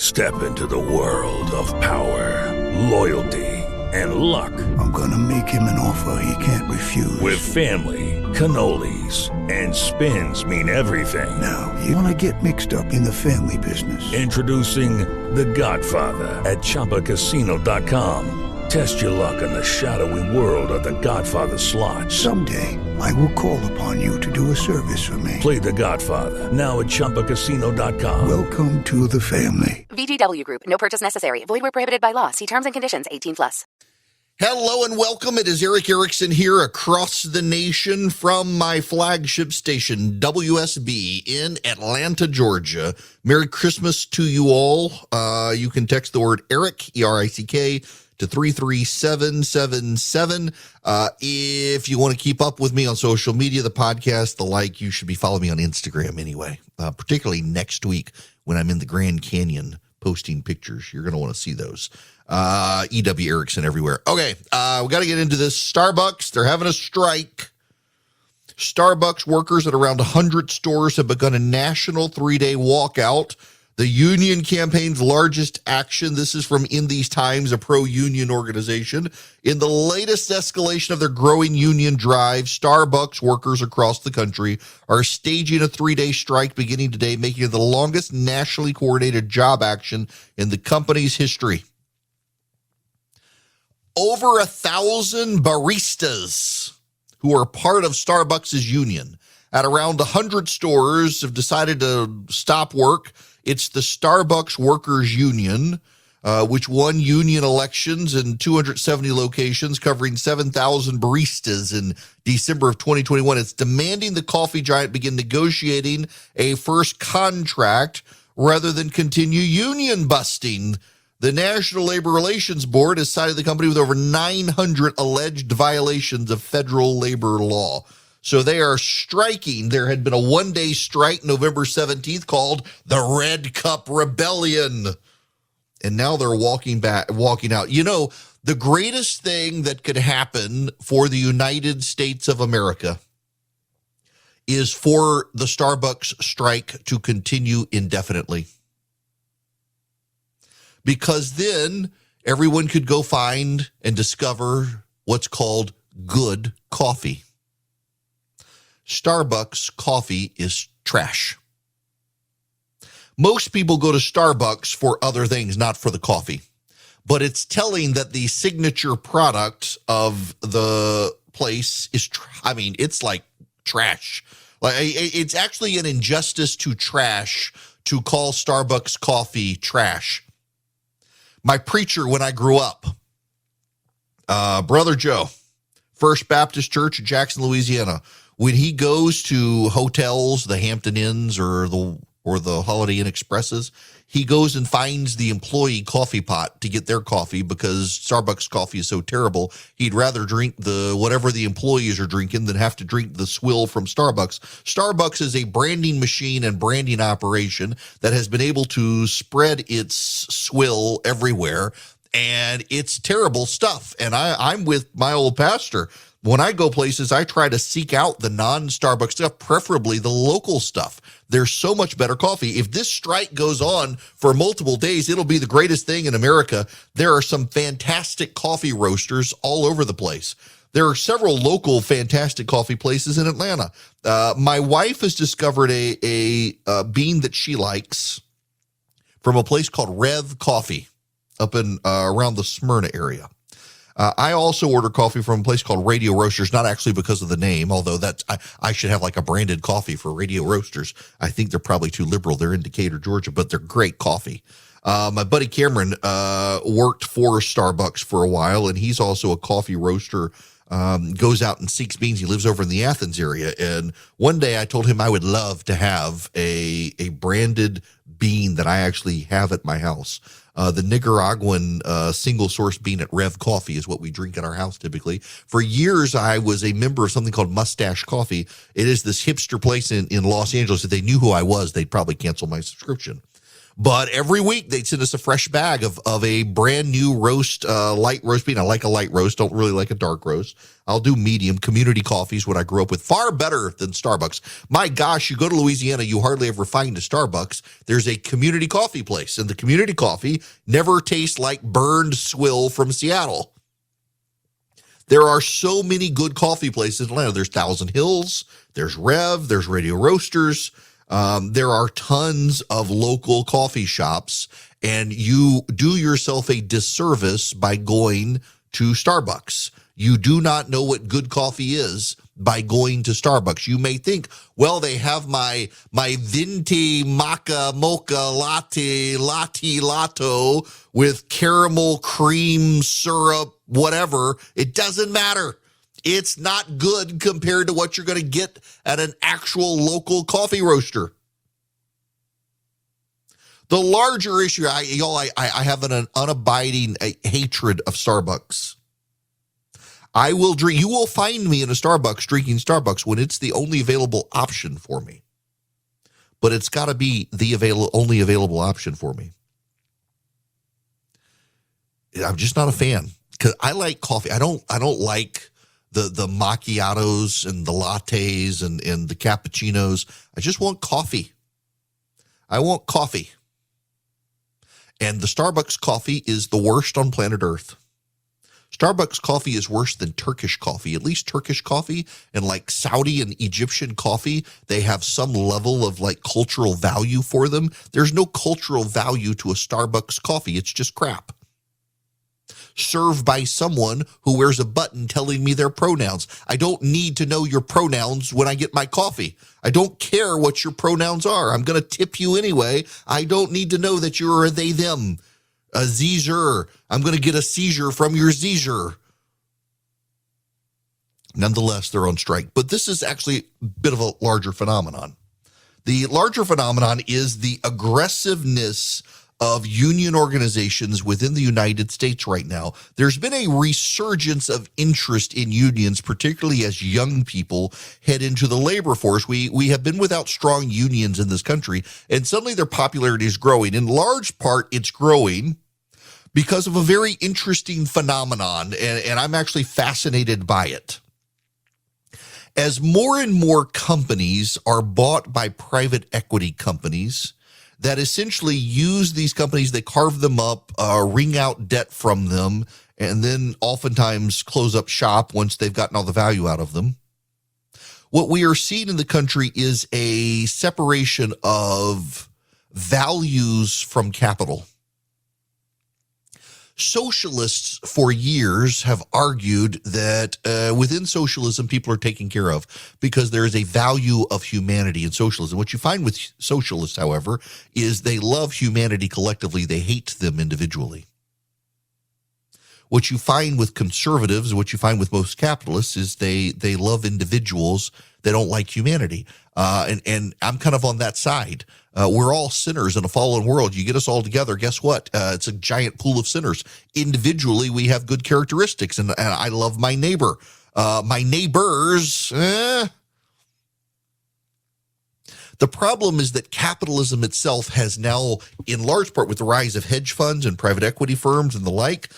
Step into the world of power, loyalty, and luck. I'm gonna make him an offer he can't refuse. With family, cannolis, and spins mean everything. Now, you wanna get mixed up in the family business. Introducing The Godfather at ChumbaCasino.com. Test your luck in the shadowy world of The Godfather slot. Someday, I will call upon you to do a service for me. Play The Godfather, now at ChumbaCasino.com. Welcome to the family. VGW Group. No purchase necessary. Void where prohibited by law. See terms and conditions. 18+. Hello and welcome. It is Eric Erickson here across the nation from my flagship station, WSB, in Atlanta, Georgia. Merry Christmas to you all. You can text the word Eric, E-R-I-C-K, to 33777. If you want to keep up with me on social media, the podcast, the like, you should be following me on Instagram anyway, particularly next week when I'm in the Grand Canyon posting pictures. You're going to want to see those. E.W. Erickson everywhere. Okay, we got to get into this. Starbucks, they're having a strike. Starbucks workers at around 100 stores have begun a national 3-day walkout. The union campaign's largest action. This is from In These Times, a pro-union organization. In the latest escalation of their growing union drive, Starbucks workers across the country are staging a 3-day strike beginning today, making it the longest nationally coordinated job action in the company's history. Over 1,000 baristas who are part of Starbucks' union at around 100 stores have decided to stop work. It's the Starbucks Workers Union, which won union elections in 270 locations, covering 7,000 baristas in December of 2021. It's demanding the coffee giant begin negotiating a first contract rather than continue union busting. The National Labor Relations Board has cited the company with over 900 alleged violations of federal labor law. So they are striking. There had been a one-day strike November 17th called the Red Cup Rebellion. And now they're walking out. You know, the greatest thing that could happen for the United States of America is for the Starbucks strike to continue indefinitely. Because then everyone could go find and discover what's called good coffee. Starbucks coffee is trash. Most people go to Starbucks for other things, not for the coffee. But it's telling that the signature product of the place is, it's like trash. Like it's actually an injustice to trash to call Starbucks coffee trash. My preacher when I grew up, Brother Joe, First Baptist Church in Jackson, Louisiana, when he goes to hotels, the Hampton Inns or the Holiday Inn Expresses, he goes and finds the employee coffee pot to get their coffee because Starbucks coffee is so terrible. He'd rather drink whatever the employees are drinking than have to drink the swill from Starbucks. Starbucks is a branding machine and branding operation that has been able to spread its swill everywhere, and it's terrible stuff. And I'm with my old pastor. When I go places, I try to seek out the non-Starbucks stuff, preferably the local stuff. There's so much better coffee. If this strike goes on for multiple days, it'll be the greatest thing in America. There are some fantastic coffee roasters all over the place. There are several local fantastic coffee places in Atlanta. My wife has discovered a bean that she likes from a place called Rev Coffee up in around the Smyrna area. I also order coffee from a place called Radio Roasters, not actually because of the name, although I should have like a branded coffee for Radio Roasters. I think they're probably too liberal. They're in Decatur, Georgia, but they're great coffee. My buddy Cameron worked for Starbucks for a while, and he's also a coffee roaster, goes out and seeks beans. He lives over in the Athens area, and one day I told him I would love to have a branded bean that I actually have at my house. The Nicaraguan single source bean at Rev Coffee is what we drink at our house typically. For years, I was a member of something called Mustache Coffee. It is this hipster place in Los Angeles. If they knew who I was, they'd probably cancel my subscription. But every week they'd send us a fresh bag of a brand new roast, light roast bean. I like a light roast, don't really like a dark roast. I'll do medium. Community coffees, what I grew up with, far better than Starbucks. My gosh, you go to Louisiana, you hardly ever find a Starbucks. There's a community coffee place, and the community coffee never tastes like burned swill from Seattle. There are so many good coffee places in Atlanta. There's Thousand Hills, there's Rev, there's Radio Roasters. There are tons of local coffee shops, and you do yourself a disservice by going to Starbucks. You do not know what good coffee is by going to Starbucks. You may think, well, they have my venti maca mocha latte lato with caramel cream syrup, whatever. It doesn't matter. It's not good compared to what you're going to get at an actual local coffee roaster. The larger issue, I have an unabiding hatred of Starbucks. I will drink. You will find me in a Starbucks drinking Starbucks when it's the only available option for me. But it's got to be the only available option for me. I'm just not a fan because I like coffee. I don't like the macchiatos and the lattes and the cappuccinos. I just want coffee. I want coffee. And the Starbucks coffee is the worst on planet Earth. Starbucks coffee is worse than Turkish coffee. At least Turkish coffee and like Saudi and Egyptian coffee, they have some level of like cultural value for them. There's no cultural value to a Starbucks coffee. It's just crap. Served by someone who wears a button telling me their pronouns. I don't need to know your pronouns when I get my coffee. I don't care what your pronouns are. I'm going to tip you anyway. I don't need to know that you're a they, them, a seizure. I'm going to get a seizure from your seizure. Nonetheless, they're on strike. But this is actually a bit of a larger phenomenon. The larger phenomenon is the aggressiveness of union organizations within the United States right now. There's been a resurgence of interest in unions, particularly as young people head into the labor force. We have been without strong unions in this country, and suddenly their popularity is growing. In large part, it's growing because of a very interesting phenomenon, and I'm actually fascinated by it. As more and more companies are bought by private equity companies that essentially use these companies, they carve them up, wring out debt from them, and then oftentimes close up shop once they've gotten all the value out of them. What we are seeing in the country is a separation of values from capital. Socialists for years have argued that within socialism, people are taken care of because there is a value of humanity in socialism. What you find with socialists, however, is they love humanity collectively. They hate them individually. What you find with conservatives, what you find with most capitalists is they love individuals. They don't like humanity. And I'm kind of on that side. We're all sinners in a fallen world. You get us all together, guess what? It's a giant pool of sinners. Individually, we have good characteristics, and I love my neighbor. My neighbors, The problem is that capitalism itself has now, in large part with the rise of hedge funds and private equity firms and the like,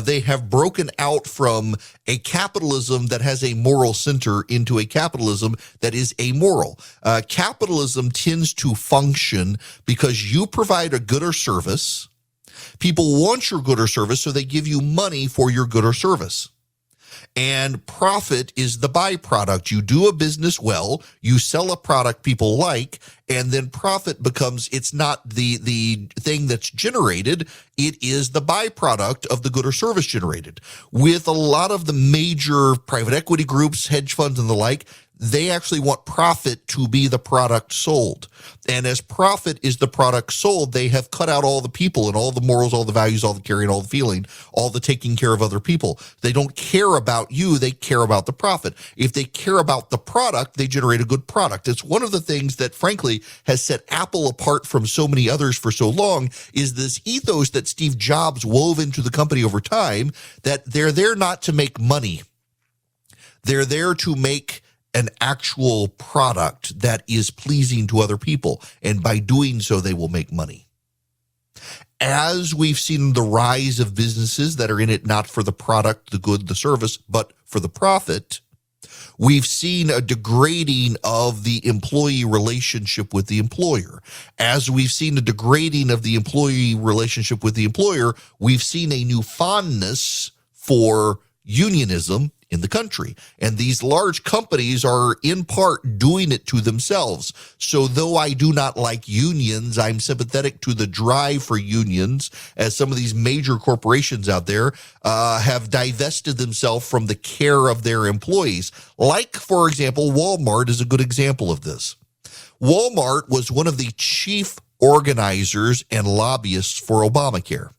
they have broken out from a capitalism that has a moral center into a capitalism that is amoral. Capitalism tends to function because you provide a good or service. People want your good or service, so they give you money for your good or service. And profit is the byproduct. You do a business well, you sell a product people like, and then profit becomes, it's not the thing that's generated, it is the byproduct of the good or service generated. With a lot of the major private equity groups, hedge funds and the like, they actually want profit to be the product sold. And as profit is the product sold, they have cut out all the people and all the morals, all the values, all the caring, all the feeling, all the taking care of other people. They don't care about you, they care about the profit. If they care about the product, they generate a good product. It's one of the things that, frankly, has set Apple apart from so many others for so long, is this ethos that Steve Jobs wove into the company over time, that they're there not to make money. They're there to make an actual product that is pleasing to other people. And by doing so, they will make money. as we've seen the rise of businesses that are in it not for the product, the good, the service, but for the profit, we've seen a degrading of the employee relationship with the employer. As we've seen a degrading of the employee relationship with the employer, we've seen a new fondness for unionism in the country. And these large companies are in part doing it to themselves. So though I do not like unions, I'm sympathetic to the drive for unions, as some of these major corporations out there have divested themselves from the care of their employees. Like, for example, Walmart is a good example of this. Walmart was one of the chief organizers and lobbyists for Obamacare,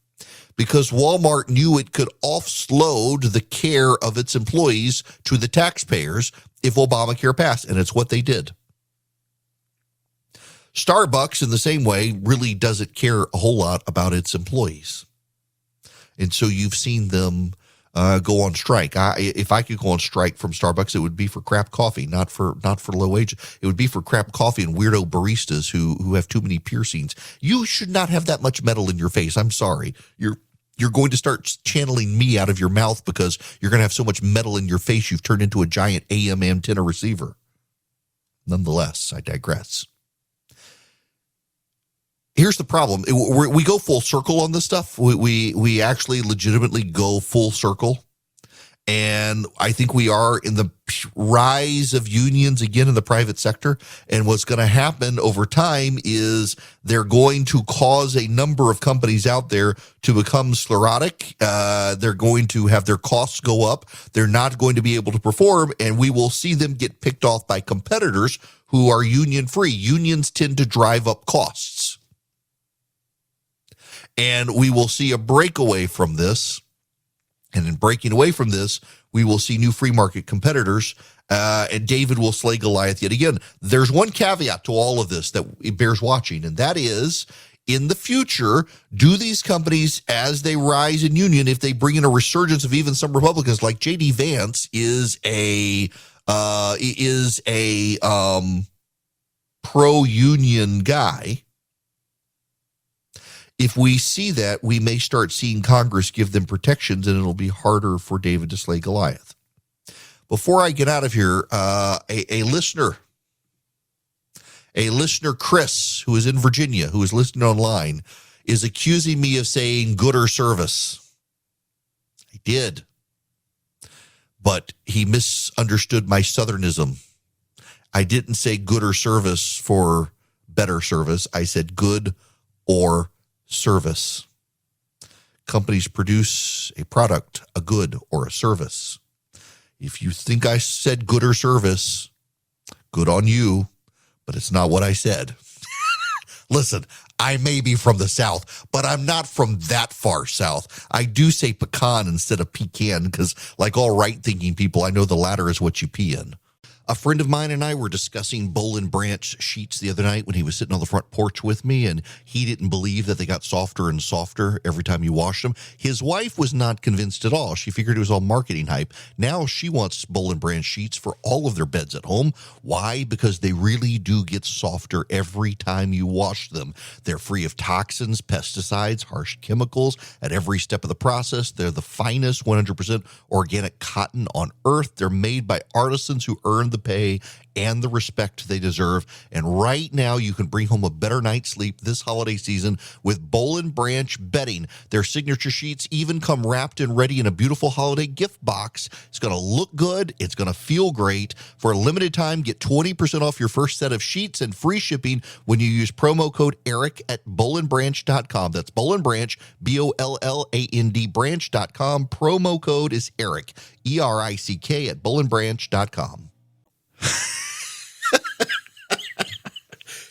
because Walmart knew it could offload the care of its employees to the taxpayers if Obamacare passed, and it's what they did. Starbucks, in the same way, really doesn't care a whole lot about its employees. And so you've seen them go on strike. If I could go on strike from Starbucks, it would be for crap coffee, not for low wage. It would be for crap coffee and weirdo baristas who have too many piercings. You should not have that much metal in your face. I'm sorry. You're going to start channeling me out of your mouth because you're going to have so much metal in your face you've turned into a giant AM antenna receiver. Nonetheless, I digress. Here's the problem. We go full circle on this stuff. We actually legitimately go full circle. And I think we are in the rise of unions again in the private sector. And what's going to happen over time is they're going to cause a number of companies out there to become sclerotic. They're going to have their costs go up. They're not going to be able to perform. And we will see them get picked off by competitors who are union free. Unions tend to drive up costs. And we will see a breakaway from this. And in breaking away from this, we will see new free market competitors, and David will slay Goliath yet again. There's one caveat to all of this that it bears watching, and that is, in the future, do these companies, as they rise in union, if they bring in a resurgence of even some Republicans, like J.D. Vance is a pro-union guy. If we see that, we may start seeing Congress give them protections, and it'll be harder for David to slay Goliath. Before I get out of here, a listener, Chris, who is in Virginia, who is listening online, is accusing me of saying good or service. I did. But he misunderstood my Southernism. I didn't say good or service for better service. I said good or service. Companies produce a product, a good, or a service. If you think I said good or service, good on you, but it's not what I said. Listen, I may be from the South, but I'm not from that far south. I do say pecan instead of pecan because, like all right-thinking people, I know the latter is what you pee in. A friend of mine and I were discussing Boll and Branch sheets the other night when he was sitting on the front porch with me, and he didn't believe that they got softer and softer every time you washed them. His wife was not convinced at all. She figured it was all marketing hype. Now she wants Boll and Branch sheets for all of their beds at home. Why? Because they really do get softer every time you wash them. They're free of toxins, pesticides, harsh chemicals at every step of the process. They're the finest 100% organic cotton on earth. They're made by artisans who earn the pay and the respect they deserve. And right now, you can bring home a better night's sleep this holiday season with Boll and Branch bedding. Their signature sheets even come wrapped and ready in a beautiful holiday gift box. It's going to look good. It's going to feel great. For a limited time, get 20% off your first set of sheets and free shipping when you use promo code ERIC at bollandbranch.com. That's Boll and Branch, BOLLAND branch.com. Promo code is ERIC, ERICK at bollandbranch.com.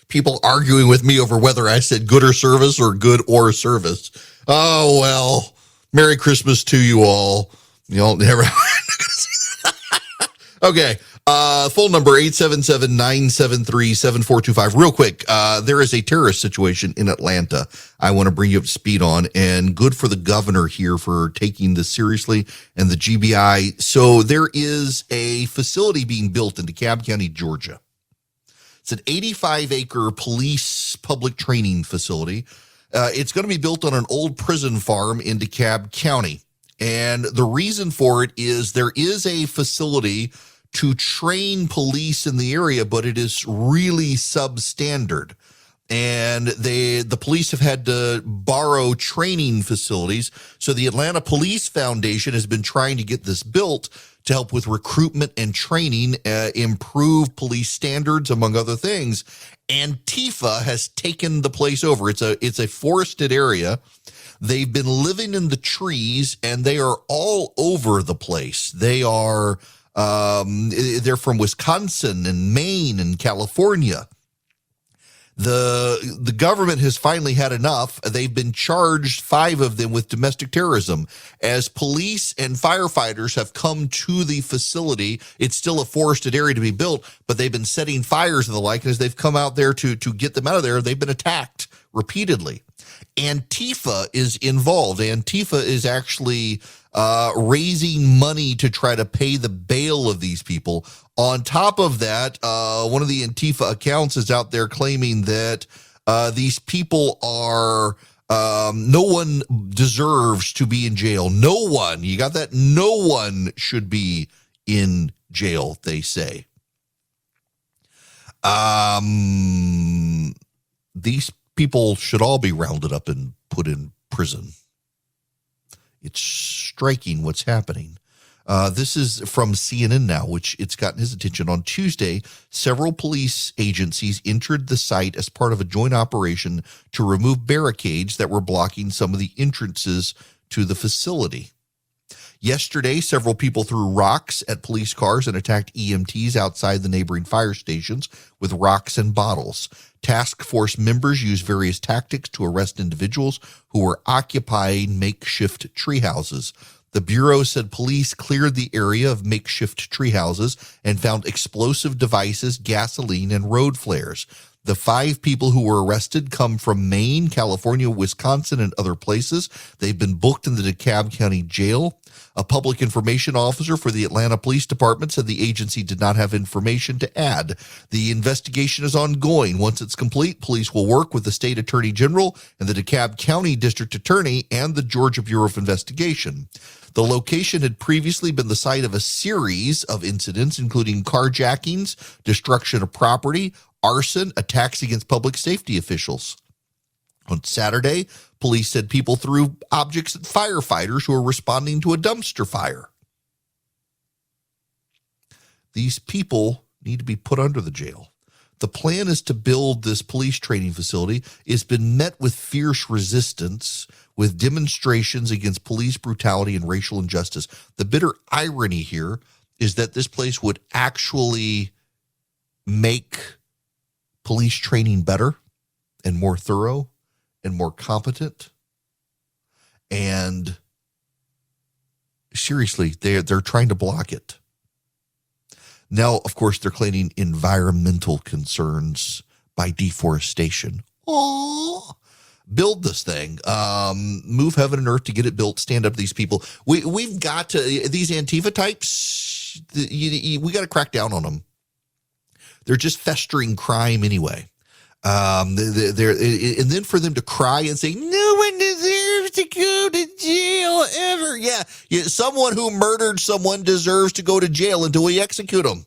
People arguing with me over whether I said good or service or good or service. Oh, well, Merry Christmas to you all. You all never. Okay. Phone number 877-973-7425. Real quick. There is a terrorist situation in Atlanta I want to bring you up to speed on, and good for the governor here for taking this seriously and the GBI. So there is a facility being built in DeKalb County, Georgia. It's an 85-acre police public training facility. It's going to be built on an old prison farm in DeKalb County. And the reason for it is there is a facility to train police in the area, but it is really substandard. And the police have had to borrow training facilities. So the Atlanta Police Foundation has been trying to get this built to help with recruitment and training, improve police standards, among other things. Antifa has taken the place over. It's a forested area. They've been living in the trees, and they are all over the place. They are they're from Wisconsin and Maine and California. The government has finally had enough. They've been charged, 5 of them, with domestic terrorism. As police and firefighters have come to the facility, it's still a forested area to be built, but they've been setting fires and the like. And as they've come out there to get them out of there, they've been attacked repeatedly. Antifa is involved. Antifa is actually raising money to try to pay the bail of these people. On top of that, one of the Antifa accounts is out there claiming that these people are, no one deserves to be in jail. No one, you got that? No one should be in jail, they say. These people should all be rounded up and put in prison. It's striking what's happening. This is from CNN now, which it's gotten his attention. On Tuesday, several police agencies entered the site as part of a joint operation to remove barricades that were blocking some of the entrances to the facility. Yesterday, several people threw rocks at police cars and attacked EMTs outside the neighboring fire stations with rocks and bottles. Task force members used various tactics to arrest individuals who were occupying makeshift tree houses. The Bureau said police cleared the area of makeshift tree houses and found explosive devices, gasoline, and road flares. The 5 people who were arrested come from Maine, California, Wisconsin, and other places. They've been booked in the DeKalb County Jail. A public information officer for the Atlanta Police Department said the agency did not have information to add. The investigation is ongoing. Once it's complete, police will work with the state attorney general and the DeKalb County district attorney and the Georgia Bureau of Investigation. The location had previously been the site of a series of incidents, including carjackings, destruction of property, arson, attacks against public safety officials. On Saturday, police said people threw objects at firefighters who were responding to a dumpster fire. These people need to be put under the jail. The plan is to build this police training facility. It's been met with fierce resistance, with demonstrations against police brutality and racial injustice. The bitter irony here is that this place would actually make police training better and more thorough and more competent. And seriously, they're trying to block it. Now, of course, they're claiming environmental concerns by deforestation. Oh, build this thing. Move heaven and earth to get it built. Stand up to these people. We've got to, these Antifa types, we got to crack down on them. They're just festering crime anyway. And then for them to cry and say, no one deserves to go to jail ever. Yeah, someone who murdered someone deserves to go to jail until we execute them.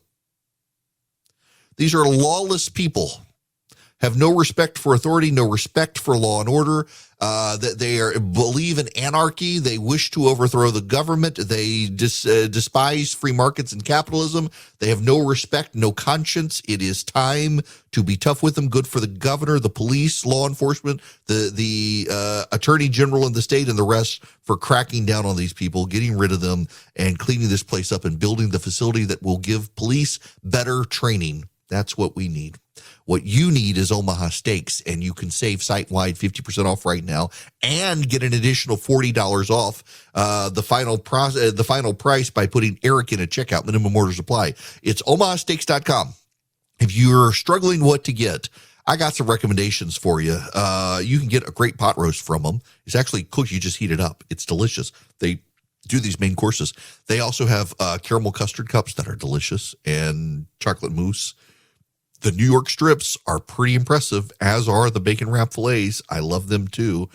These are lawless people, have no respect for authority, no respect for law and order. That they believe in anarchy. They wish to overthrow the government. They despise free markets and capitalism. They have no respect, no conscience. It is time to be tough with them. Good for the governor, the police, law enforcement, the attorney general in the state, and the rest for cracking down on these people, getting rid of them, and cleaning this place up and building the facility that will give police better training. That's what we need. What you need is Omaha Steaks, and you can save site-wide 50% off right now and get an additional $40 off the final price by putting Eric in at checkout, minimum order supply. It's omahasteaks.com. If you're struggling what to get, I got some recommendations for you. You can get a great pot roast from them. It's actually cooked. You just heat it up. It's delicious. They do these main courses. They also have caramel custard cups that are delicious and chocolate mousse. The New York strips are pretty impressive, as are the bacon wrap fillets. I love them too.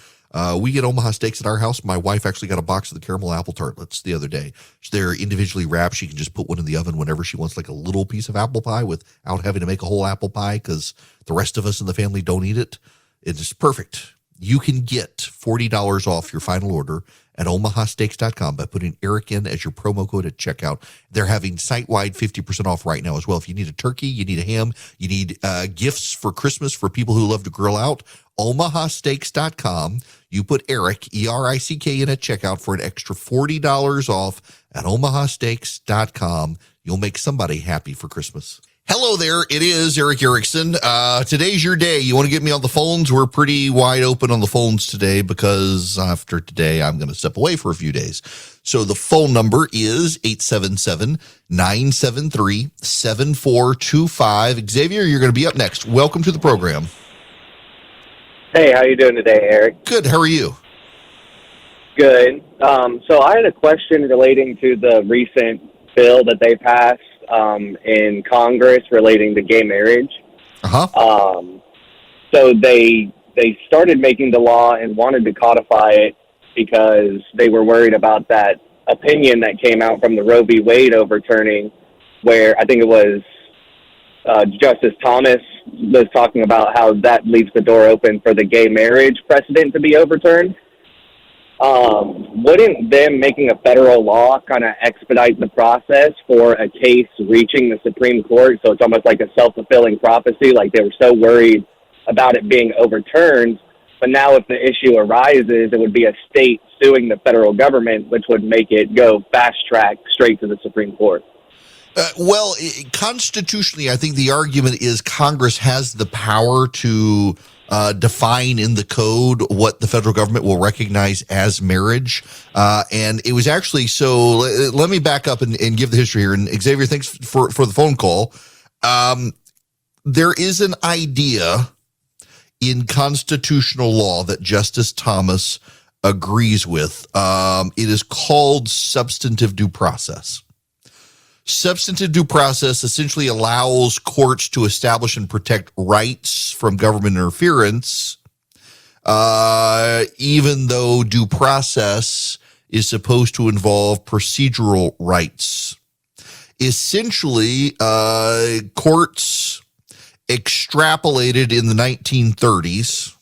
We get Omaha steaks at our house. My wife actually got a box of the caramel apple tartlets the other day. They're individually wrapped. She can just put one in the oven whenever she wants, like a little piece of apple pie without having to make a whole apple pie because the rest of us in the family don't eat it. It's perfect. You can get $40 off your final order at omahasteaks.com by putting Eric in as your promo code at checkout. They're having site-wide 50% off right now as well. If you need a turkey, you need a ham, you need gifts for Christmas for people who love to grill out, omahasteaks.com. You put Eric, E-R-I-C-K, in at checkout for an extra $40 off at omahasteaks.com. You'll make somebody happy for Christmas. Hello there. It is Eric Erickson. Today's your day. You want to get me on the phones? We're pretty wide open on the phones today because after today, I'm going to step away for a few days. So the phone number is 877-973-7425. Xavier, you're going to be up next. Welcome to the program. Hey, how you doing today, Eric? Good. How are you? Good. So I had a question relating to the recent bill that they passed in Congress relating to gay marriage. So they started making the law and wanted to codify it because they were worried about that opinion that came out from the Roe v. Wade overturning, where I think it was Justice Thomas was talking about how that leaves the door open for the gay marriage precedent to be overturned. Wouldn't them making a federal law kind of expedite the process for a case reaching the Supreme Court? So it's almost like a self-fulfilling prophecy, like they were so worried about it being overturned. But now if the issue arises, it would be a state suing the federal government, which would make it go fast track straight to the Supreme Court. Constitutionally, I think the argument is Congress has the power to define in the code what the federal government will recognize as marriage. And it was actually, so let me back up and give the history here. And Xavier, thanks for the phone call. There is an idea in constitutional law that Justice Thomas agrees with. It is called substantive due process. Substantive due process essentially allows courts to establish and protect rights from government interference, even though due process is supposed to involve procedural rights. Essentially, courts extrapolated in the 1930s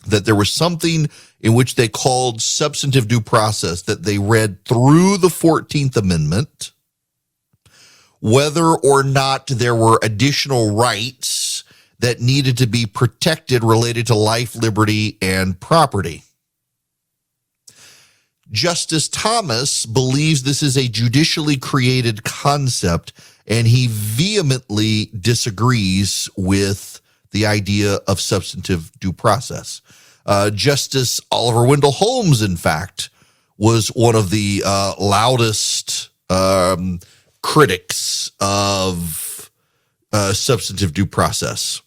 that there was something in which they called substantive due process, that they read through the 14th Amendment, whether or not there were additional rights that needed to be protected related to life, liberty, and property. Justice Thomas believes this is a judicially created concept, and he vehemently disagrees with the idea of substantive due process. Justice Oliver Wendell Holmes, in fact, was one of the loudest critics of substantive due process.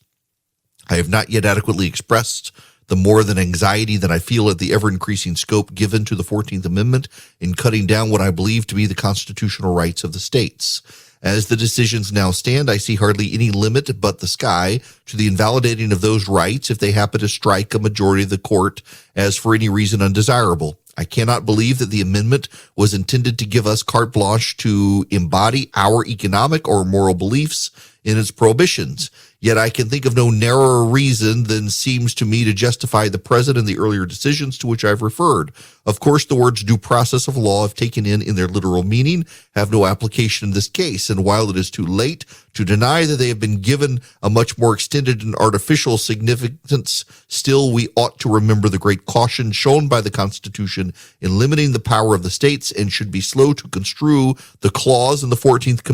I have not yet adequately expressed the more than anxiety that I feel at the ever-increasing scope given to the 14th Amendment in cutting down what I believe to be the constitutional rights of the states. As the decisions now stand, I see hardly any limit but the sky to the invalidating of those rights if they happen to strike a majority of the court as for any reason undesirable. I cannot believe that the amendment was intended to give us carte blanche to embody our economic or moral beliefs in its prohibitions. Yet I can think of no narrower reason than seems to me to justify the present and the earlier decisions to which I've referred. Of course, the words due process of law, if taken in their literal meaning, have no application in this case. And while it is too late to deny that they have been given a much more extended and artificial significance, still we ought to remember the great caution shown by the Constitution in limiting the power of the states, and should be slow to construe the clause in the 14th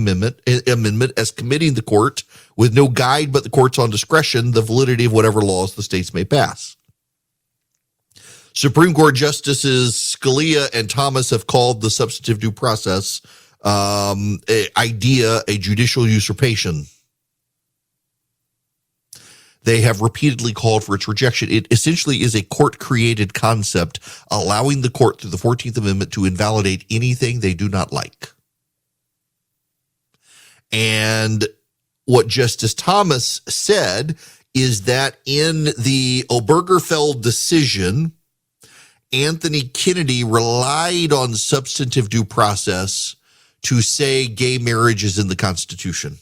Amendment as committing the court, with no guide but the court's own discretion, the validity of whatever laws the states may pass. Supreme Court Justices Scalia and Thomas have called the substantive due process idea a judicial usurpation. They have repeatedly called for its rejection. It essentially is a court-created concept, allowing the court through the 14th Amendment to invalidate anything they do not like. And what Justice Thomas said is that in the Obergefell decision, Anthony Kennedy relied on substantive due process to say gay marriage is in the Constitution.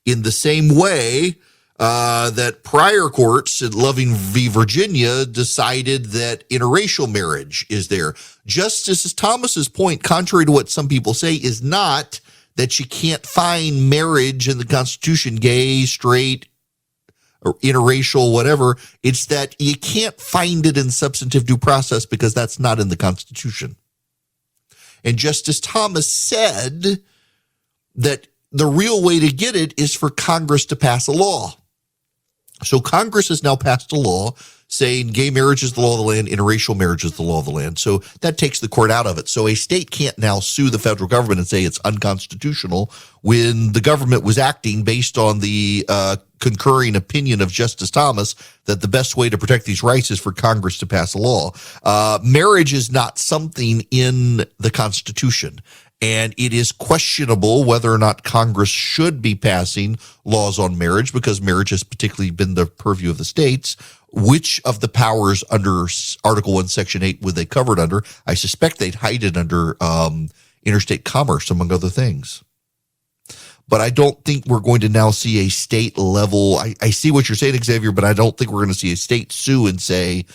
In the same way that prior courts in Loving v. Virginia decided that interracial marriage is there. Justice Thomas's point, contrary to what some people say, is not that you can't find marriage in the Constitution, gay, straight, or interracial, whatever. It's that you can't find it in substantive due process because that's not in the Constitution. And Justice Thomas said that the real way to get it is for Congress to pass a law. So Congress has now passed a law saying gay marriage is the law of the land, interracial marriage is the law of the land. So that takes the court out of it. So a state can't now sue the federal government and say it's unconstitutional when the government was acting based on the concurring opinion of Justice Thomas that the best way to protect these rights is for Congress to pass a law. Marriage is not something in the Constitution. And it is questionable whether or not Congress should be passing laws on marriage because marriage has particularly been the purview of the states. Which of the powers under Article 1, Section 8 would they cover it under? I suspect they'd hide it under interstate commerce, among other things. But I don't think we're going to now see a state level. I see what you're saying, Xavier, but I don't think we're going to see a state sue and say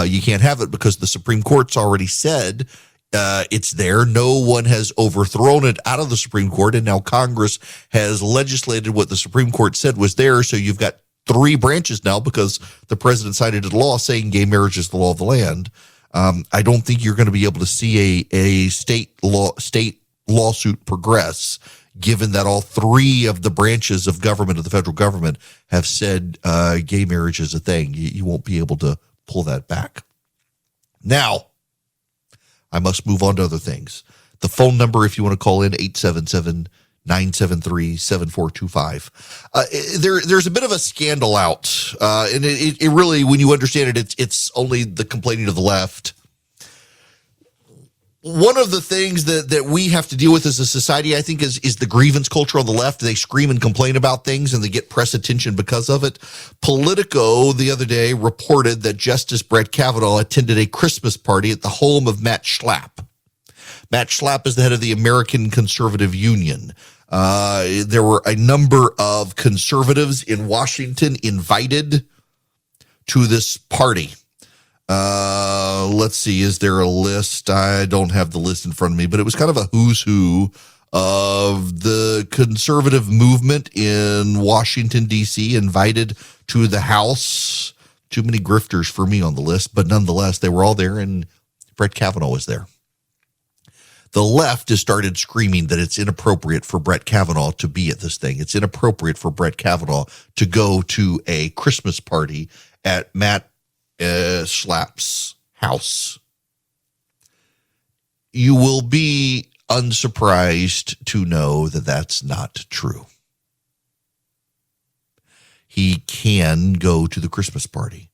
you can't have it because the Supreme Court's already said it's there. No one has overthrown it out of the Supreme Court, and now Congress has legislated what the Supreme Court said was there. So you've got three branches now because the president signed into law saying gay marriage is the law of the land. I don't think you're going to be able to see a state lawsuit progress, given that all three of the branches of government of the federal government have said gay marriage is a thing. You won't be able to pull that back. Now, I must move on to other things. The phone number, if you want to call in, 877-973-7425. There's a bit of a scandal out, and it really, when you understand it, it's only the complaining of the left. One of the things that we have to deal with as a society, I think, is the grievance culture on the left. They scream and complain about things, and they get press attention because of it. Politico the other day reported that Justice Bret Kavanaugh attended a Christmas party at the home of Matt Schlapp. Matt Schlapp is the head of the American Conservative Union. There were a number of conservatives in Washington invited to this party. Let's see, is there a list? I don't have the list in front of me, but it was kind of a who's who of the conservative movement in Washington, D.C., invited to the House. Too many grifters for me on the list, but nonetheless, they were all there, and Bret Kavanaugh was there. The left has started screaming that it's inappropriate for Bret Kavanaugh to be at this thing. It's inappropriate for Bret Kavanaugh to go to a Christmas party at Matt Schlapp's house. You will be unsurprised to know that that's not true. He can go to the Christmas party.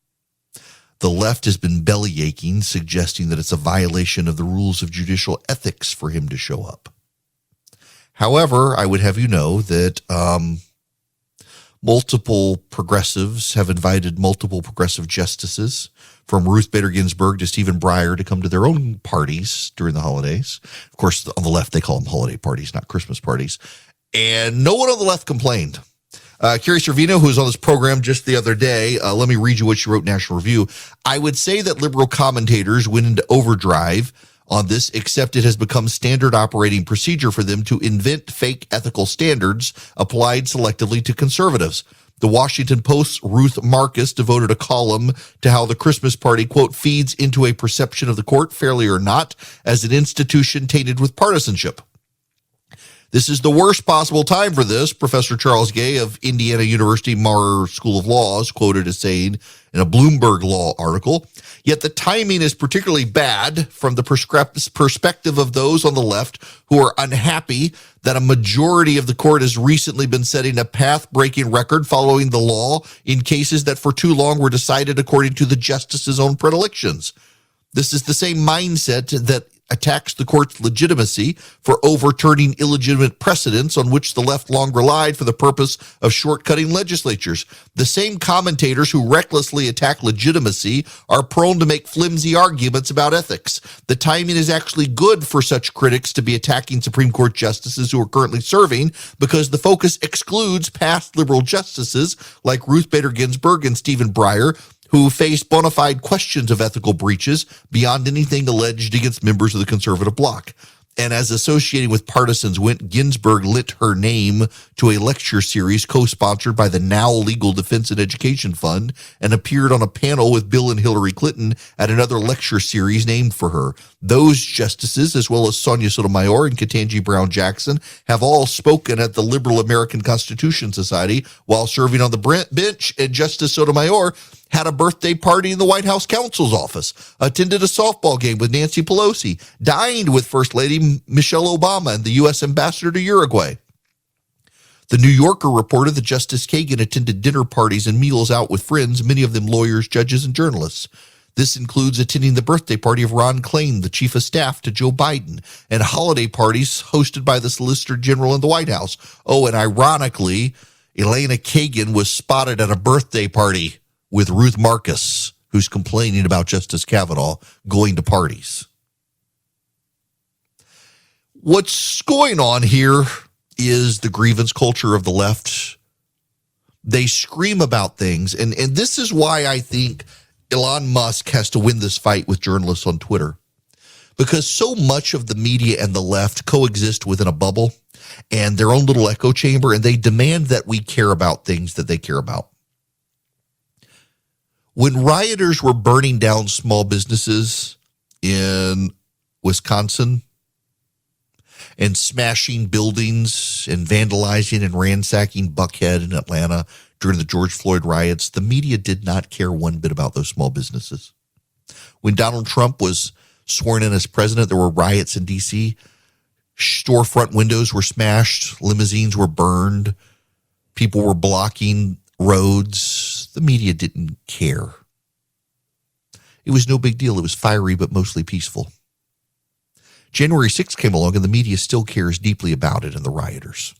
The left has been belly aching, suggesting that it's a violation of the rules of judicial ethics for him to show up. However, I would have you know that multiple progressives have invited multiple progressive justices, from Ruth Bader Ginsburg to Stephen Breyer, to come to their own parties during the holidays. Of course, on the left, they call them holiday parties, not Christmas parties. And no one on the left complained. Carrie Servino, who was on this program just the other day, let me read you what she wrote in National Review. I would say that liberal commentators went into overdrive on this, except it has become standard operating procedure for them to invent fake ethical standards applied selectively to conservatives. The Washington Post's Ruth Marcus devoted a column to how the Christmas party, quote, feeds into a perception of the court, fairly or not, as an institution tainted with partisanship. This is the worst possible time for this, Professor Charles Gay of Indiana University Marr School of Law is quoted as saying in a Bloomberg Law article. Yet the timing is particularly bad from the perspective of those on the left who are unhappy that a majority of the court has recently been setting a path-breaking record following the law in cases that for too long were decided according to the justice's own predilections. This is the same mindset that attacks the court's legitimacy for overturning illegitimate precedents on which the left long relied for the purpose of shortcutting legislatures. The same commentators who recklessly attack legitimacy are prone to make flimsy arguments about ethics. The timing is actually good for such critics to be attacking Supreme Court justices who are currently serving, because the focus excludes past liberal justices like Ruth Bader Ginsburg and Stephen Breyer, who faced bona fide questions of ethical breaches beyond anything alleged against members of the conservative bloc. And as associating with partisans went, Ginsburg lent her name to a lecture series co-sponsored by the Now Legal Defense and Education Fund and appeared on a panel with Bill and Hillary Clinton at another lecture series named for her. Those justices, as well as Sonia Sotomayor and Ketanji Brown Jackson, have all spoken at the Liberal American Constitution Society while serving on the bench, and Justice Sotomayor had a birthday party in the White House counsel's office, attended a softball game with Nancy Pelosi, dined with First Lady Michelle Obama and the U.S. ambassador to Uruguay. The New Yorker reported that Justice Kagan attended dinner parties and meals out with friends, many of them lawyers, judges, and journalists. This includes attending the birthday party of Ron Klain, the chief of staff to Joe Biden, and holiday parties hosted by the Solicitor General in the White House. Oh, and ironically, Elena Kagan was spotted at a birthday party with Ruth Marcus, who's complaining about Justice Kavanaugh going to parties. What's going on here is the grievance culture of the left. They scream about things, and this is why I think Elon Musk has to win this fight with journalists on Twitter, because so much of the media and the left coexist within a bubble and their own little echo chamber, and they demand that we care about things that they care about. When rioters were burning down small businesses in Wisconsin and smashing buildings and vandalizing and ransacking Buckhead in Atlanta during the George Floyd riots, the media did not care one bit about those small businesses. When Donald Trump was sworn in as president, there were riots in D.C. Storefront windows were smashed, limousines were burned, people were blocking roads. The media didn't care. It was no big deal. It was fiery, but mostly peaceful. January 6th came along, and the media still cares deeply about it and the rioters.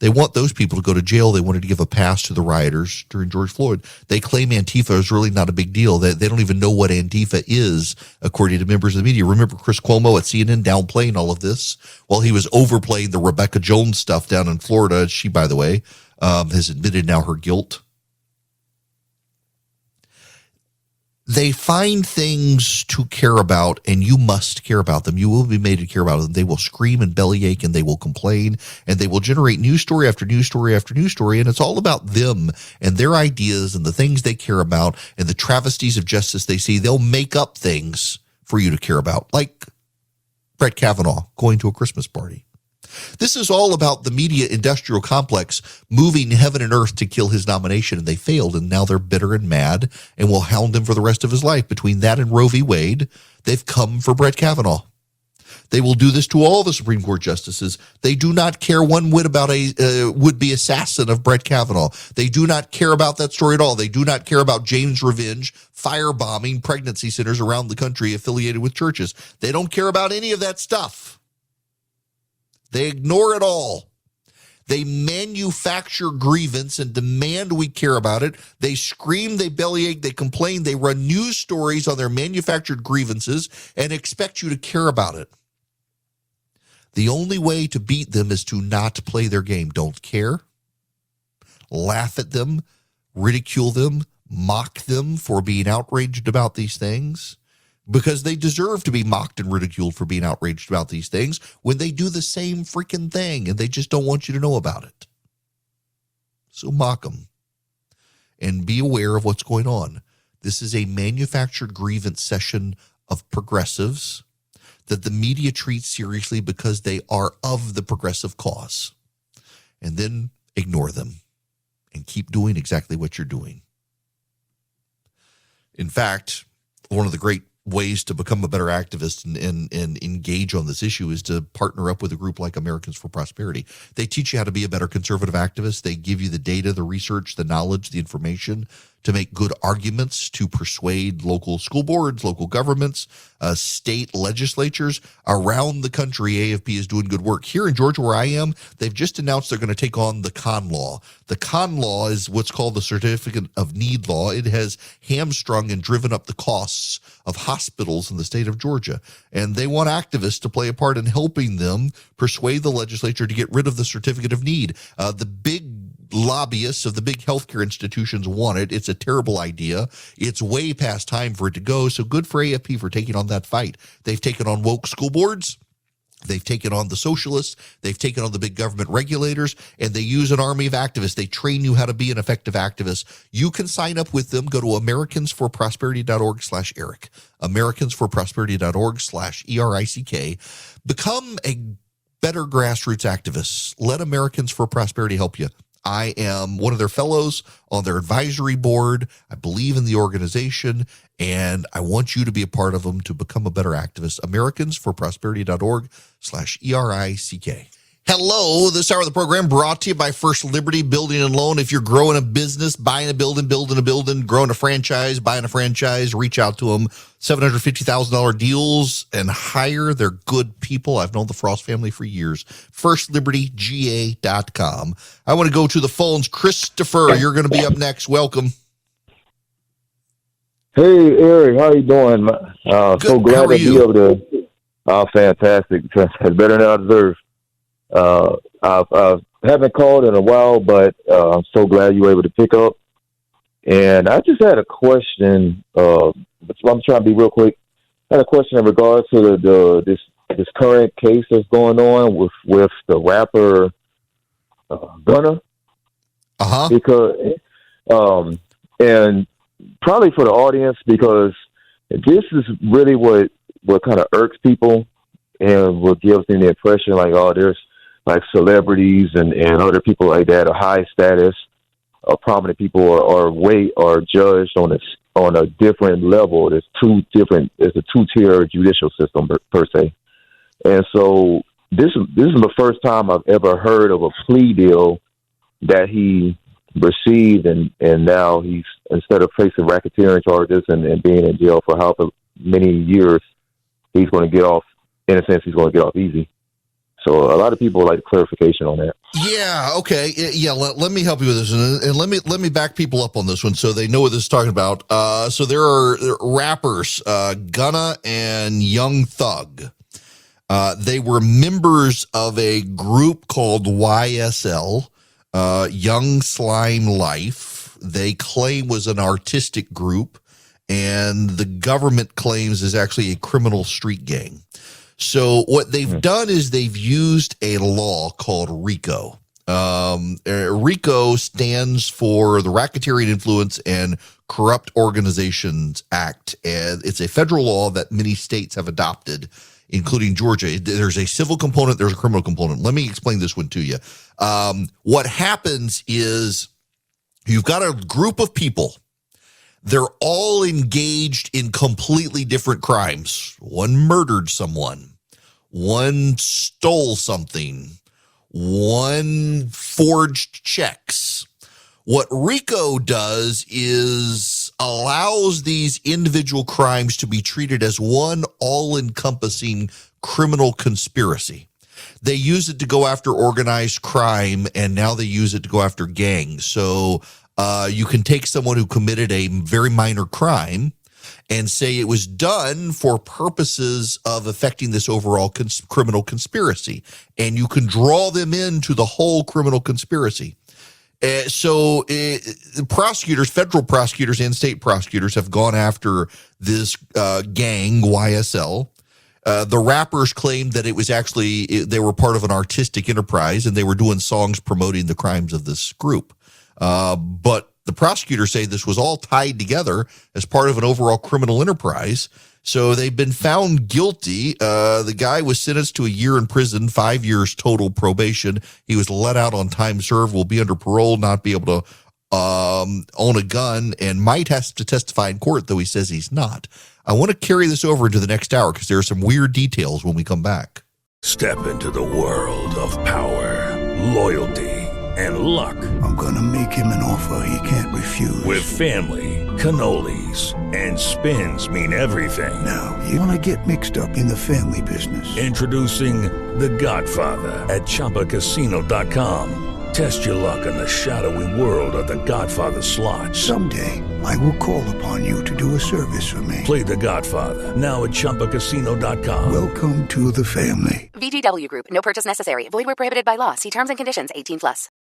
They want those people to go to jail. They wanted to give a pass to the rioters during George Floyd. They claim Antifa is really not a big deal. They don't even know what Antifa is, according to members of the media. Remember Chris Cuomo at CNN downplaying all of this while he was overplaying the Rebecca Jones stuff down in Florida. She, by the way, has admitted now her guilt. They find things to care about, and you must care about them. You will be made to care about them. They will scream and bellyache, and they will complain, and they will generate news story after news story after news story, and it's all about them and their ideas and the things they care about and the travesties of justice they see. They'll make up things for you to care about, like Bret Kavanaugh going to a Christmas party. This is all about the media industrial complex moving heaven and earth to kill his nomination, and they failed, and now they're bitter and mad and will hound him for the rest of his life. Between that and Roe v. Wade, they've come for Bret Kavanaugh. They will do this to all the Supreme Court justices. They do not care one whit about a would-be assassin of Bret Kavanaugh. They do not care about that story at all. They do not care about James Revenge firebombing pregnancy centers around the country affiliated with churches. They don't care about any of that stuff. They ignore it all. They manufacture grievance and demand we care about it. They scream, they bellyache, they complain, they run news stories on their manufactured grievances and expect you to care about it. The only way to beat them is to not play their game. Don't care. Laugh at them, ridicule them, mock them for being outraged about these things, because they deserve to be mocked and ridiculed for being outraged about these things when they do the same freaking thing and they just don't want you to know about it. So mock them and be aware of what's going on. This is a manufactured grievance session of progressives that the media treats seriously because they are of the progressive cause. And then ignore them and keep doing exactly what you're doing. In fact, one of the great ways to become a better activist and engage on this issue is to partner up with a group like Americans for Prosperity. They teach you how to be a better conservative activist. They give you the data, the research, the knowledge, the information to make good arguments to persuade local school boards, local governments, state legislatures around the country. AFP is doing good work. Here in Georgia, where I am, they've just announced they're going to take on the con law. The con law is what's called the Certificate of Need law. It has hamstrung and driven up the costs of hospitals in the state of Georgia. And they want activists to play a part in helping them persuade the legislature to get rid of the Certificate of Need. The big lobbyists of the big healthcare institutions want it. It's a terrible idea. It's way past time for it to go. So good for AFP for taking on that fight. They've taken on woke school boards. They've taken on the socialists. They've taken on the big government regulators, and they use an army of activists. They train you how to be an effective activist. You can sign up with them. Go to americansforprosperity.org/Eric, americansforprosperity.org/ERICK. Become a better grassroots activist. Let Americans for Prosperity help you. I am one of their fellows on their advisory board. I believe in the organization, and I want you to be a part of them to become a better activist. americansforprosperity.org/ERICK. Hello, this hour of the program brought to you by First Liberty Building and Loan. If you're growing a business, buying a building, building a building, growing a franchise, buying a franchise, reach out to them. $750,000 deals and higher. They're good people. I've known the Frost family for years. FirstLibertyGA.com. I want to go to the phones. Christopher, you're going to be up next. Welcome. Hey, Eric, how you doing? So glad to be able to. Fantastic. It's better than I deserve. I haven't called in a while, but I'm so glad you were able to pick up. And I just had a question. I'm trying to be real quick. I had a question in regards to this current case that's going on with the rapper Gunna. Because and probably for the audience, because this is really what kind of irks people and what gives them the impression like, oh, there's like celebrities and other people like that, or high status, or prominent people are judged on a different level. It's a two-tier judicial system per se. And so this is the first time I've ever heard of a plea deal that he received, and now he's, instead of facing racketeering charges and being in jail for however many years, he's going to get off, in a sense, he's going to get off easy. So a lot of people would like clarification on that. Yeah, okay. Yeah, let me help you with this. And let me back people up on this one so they know what this is talking about. So there are rappers, Gunna and Young Thug. They were members of a group called YSL, Young Slime Life. They claim was an artistic group, and the government claims is actually a criminal street gang. So what they've done is they've used a law called RICO. RICO stands for the Racketeering Influence and Corrupt Organizations Act, and it's a federal law that many states have adopted, including Georgia. There's a civil component, there's a criminal component. Let me explain this one to you. What happens is you've got a group of people. They're all engaged in completely different crimes. One murdered someone. One stole something. One forged checks. What RICO does is allows these individual crimes to be treated as one all-encompassing criminal conspiracy. They use it to go after organized crime, and now they use it to go after gangs. So you can take someone who committed a very minor crime and say it was done for purposes of affecting this overall criminal conspiracy, and you can draw them into the whole criminal conspiracy. So prosecutors, federal prosecutors and state prosecutors have gone after this gang, YSL. The rappers claimed that it was actually, they were part of an artistic enterprise and they were doing songs promoting the crimes of this group. But the prosecutors say this was all tied together as part of an overall criminal enterprise. So they've been found guilty. The guy was sentenced to a year in prison, 5 years total probation. He was let out on time served, will be under parole, not be able to own a gun, and might have to testify in court, though he says he's not. I want to carry this over into the next hour because there are some weird details when we come back. Step into the world of power, loyalty, and luck. I'm gonna make him an offer he can't refuse. With family, cannolis, and spins mean everything. Now, you wanna get mixed up in the family business. Introducing The Godfather at ChumbaCasino.com. Test your luck in the shadowy world of The Godfather slot. Someday, I will call upon you to do a service for me. Play The Godfather now at ChumbaCasino.com. Welcome to the family. VGW Group. No purchase necessary. Void where prohibited by law. See terms and conditions. 18+.